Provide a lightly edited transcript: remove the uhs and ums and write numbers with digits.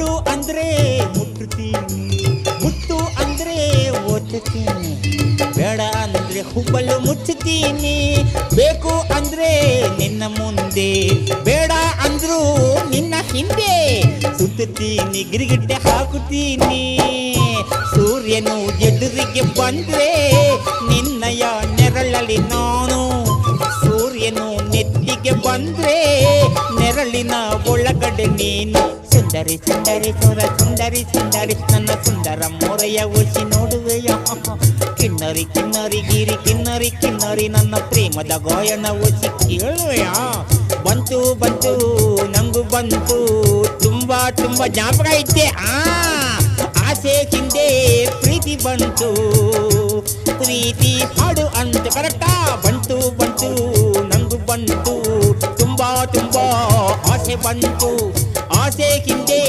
ಮುಟ್ಟು ಅಂದ್ರೆ ಮುಟ್ಟುತ್ತೀನಿ, ಮುಟ್ಟು ಅಂದ್ರೆ ಒತ್ತುತ್ತೀನಿ, ಬೇಡ ಅಂದ್ರೆ ಹುಬ್ಬಲು ಮುಚ್ಚುತ್ತೀನಿ, ಬೇಕು ಅಂದ್ರೆ ನಿನ್ನ ಮುಂದೆ, ಬೇಡ ಅಂದ್ರು ನಿನ್ನ ಹಿಂದೆ, ಸುತ್ತುತ್ತೀನಿ ಗಿರಿಗಿಟ್ಟೆ ಹಾಕುತ್ತೀನಿ. ಸೂರ್ಯನು ಎದುರಿಗೆ ಬಂದ್ರೆ ನಿನ್ನಯ ನೆರಳಲ್ಲಿ ನಾನು, ಸೂರ್ಯನು ನೆತ್ತಿಗೆ ಬಂದ್ರೆ ನೆರಳಿನ ಒಳಗಡೆ ನೀನು. ಸುಂದರಿ ಸುಂದರಿ ಸುರ ಸುಂದರಿ ಸುಂದರಿ ನನ್ನ ಸುಂದರ ಮೊರೆಯ ಒಸಿ ನೋಡುವೆಯ, ಕಿನ್ನರಿ ಕಿನ್ನರಿ ಗಿರಿ ಕಿನ್ನರಿ ಕಿನ್ನರಿ ನನ್ನ ಪ್ರೇಮದ ಗಾಯನ ಒಸಿ ಕೇಳುವೆಯ. ಬಂತು ಬಂತು ನಂಗು ಬಂತು ತುಂಬಾ ತುಂಬಾ ಜ್ಞಾಪಕ ಐತೆ. ಆಸೆ ಹಿಂದೆ ಪ್ರೀತಿ ಬಂತು, ಪ್ರೀತಿ ಹಾಡು ಅಂತ ಕರೆಕ್ಟಾ. ಬಂತು ಬಂತು ನಂಗು ಬಂತು ತುಂಬಾ ತುಂಬಾ ಆಸೆ ಬಂತು, ಆಸೆ ಹಿಂದೆ